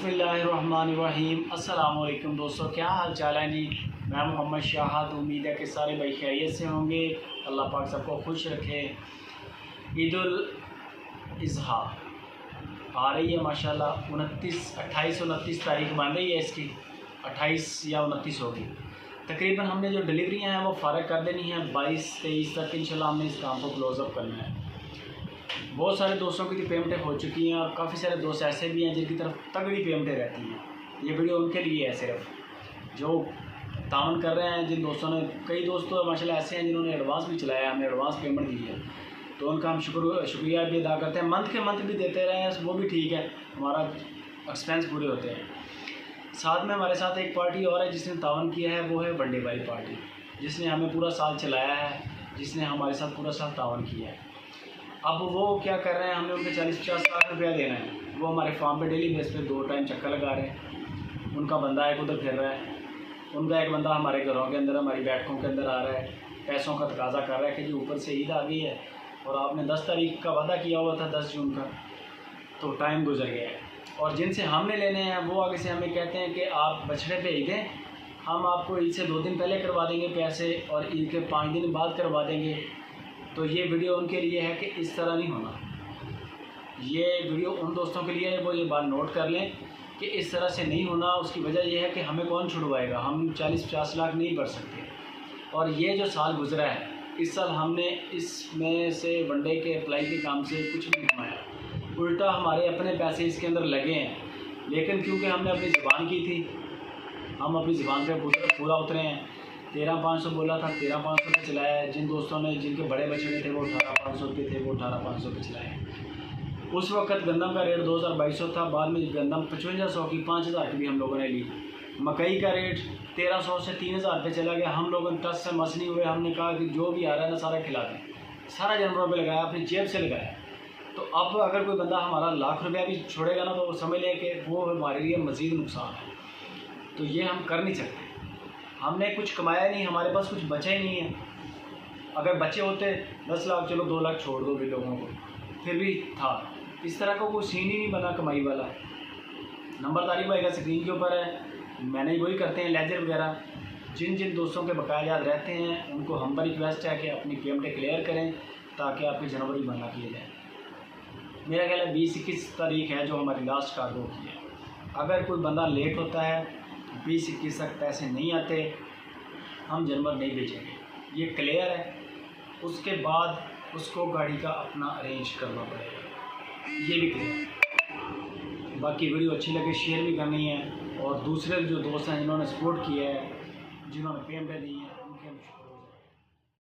बिस्मिल्लाहिर्रहमानिर्रहीम। अस्सलाम वालेकुम दोस्तों, क्या हाल चाल है जी। मैं मोहम्मद शाहद, उम्मीद है कि सारे भाई खैरियत से होंगे। अल्लाह पाक सबको खुश रखे। ईद-उल अज़हा आ रही है माशाल्लाह। 28 तारीख बन रही है इसकी, 28 या 29 होगी तकरीबन। हमने जो डिलीवरियाँ हैं वो फ़ारग कर देनी है 22-23 तक इंशाल्लाह। हमने इस काम को क्लोज़अप करना है। बहुत सारे दोस्तों की तो पेमेंटें हो चुकी हैं और काफ़ी सारे दोस्त ऐसे भी हैं जिनकी तरफ तगड़ी पेमेंटें रहती हैं। ये वीडियो उनके लिए है, सिर्फ जो तावन कर रहे हैं। जिन दोस्तों ने, कई दोस्त तो माशाल्लाह ऐसे हैं जिन्होंने एडवांस भी चलाया, हमने एडवांस पेमेंट दी है, तो उनका हम शुक्रिया भी अदा करते हैं। मंथ के मंथ भी देते रहे हैं, वो भी ठीक है, हमारा एक्सपेंस पूरे होते हैं। साथ में हमारे साथ एक पार्टी और है जिसने तावन किया है, वो है वनडे वाली पार्टी, जिसने हमें पूरा साल चलाया है, जिसने हमारे साथ पूरा साल तावन किया है। अब वो क्या कर रहे हैं, हमें उनके 40-50 लाख रुपया देना है। वो हमारे फार्म पे डेली बेस पे 2 टाइम चक्कर लगा रहे हैं। उनका बंदा एक उधर फिर रहा है, उनका एक बंदा हमारे घरों के अंदर, हमारी बैठकों के अंदर आ रहा है, पैसों का तकाजा कर रहा है कि जी ऊपर से ईद आ गई है और आपने 10 तारीख का वादा किया हुआ था, 10 जून का, तो टाइम गुजर गया है। और जिनसे हमने लेने हैं वो आगे से हमें कहते हैं कि आप बछड़े भेज दें, हम आपको ईद से 2 दिन पहले करवा देंगे पैसे और ईद के 5 दिन बाद करवा देंगे। तो ये वीडियो उनके लिए है कि इस तरह नहीं होना। ये वीडियो उन दोस्तों के लिए है, वो ये बात नोट कर लें कि इस तरह से नहीं होना। उसकी वजह यह है कि हमें कौन छुड़वाएगा, हम 40-50 लाख नहीं भर सकते। और ये जो साल गुजरा है, इस साल हमने इसमें से वनडे के अप्लाई के काम से कुछ नहीं कमाया, उल्टा हमारे अपने पैसे इसके अंदर लगे हैं। लेकिन क्योंकि हमने अपनी ज़बान की थी, हम अपनी ज़बान पे पूरा उतरे हैं। 13,500 बोला था, 13,500 पे चलाया है। जिन दोस्तों ने, जिनके बड़े बछड़े थे वो 18,500 के थे, वो 18,500 पे चलाए। उस वक्त गंदम का रेट 2,200 था, बाद में गंदम 5500 की, 5,000 की भी हम लोगों ने ली। मकई का रेट 1,300 से 3,000 पे चला गया। हम लोगों ने टस से मस नहीं हुए, हमने कहा कि जो भी आ रहा है ना सारा खिला दें। सारा जानवरों पर लगाया, अपनी जेब से लगाया। तो अब अगर कोई बंदा हमारा लाख रुपया भी छोड़ेगा ना, तो वो समझ लें कि वो हमारे लिए मज़ीद नुकसान है। तो ये हम कर नहीं सकते। हमने कुछ कमाया नहीं, हमारे पास कुछ बचा ही नहीं है। अगर बचे होते 10 लाख, चलो 2 लाख छोड़ दो भी लोगों को, फिर भी था। इस तरह का कोई सीन ही नहीं बना कमाई वाला। नंबरदारी भाई स्क्रीन के ऊपर है, मैनेज वही करते हैं, लेजर वगैरह। जिन जिन दोस्तों के बकाया याद रहते हैं उनको हम रिक्वेस्ट है कि अपनी पेमेंटें क्लियर करें ताकि आपके जनवरी बना किए जाए। मेरा ख्याल है 20-21 तारीख है जो हमारी लास्ट कार्गो की है। अगर कोई बंदा लेट होता है, 20-21 तक पैसे नहीं आते, हम जानवर नहीं बेचेंगे, ये क्लियर है। उसके बाद उसको गाड़ी का अपना अरेंज करना पड़ेगा, ये भी क्लियर है। बाकी वीडियो अच्छी लगे शेयर भी करनी है, और दूसरे जो दोस्त हैं जिन्होंने सपोर्ट किया है, जिन्होंने पेमेंट दी है, उनके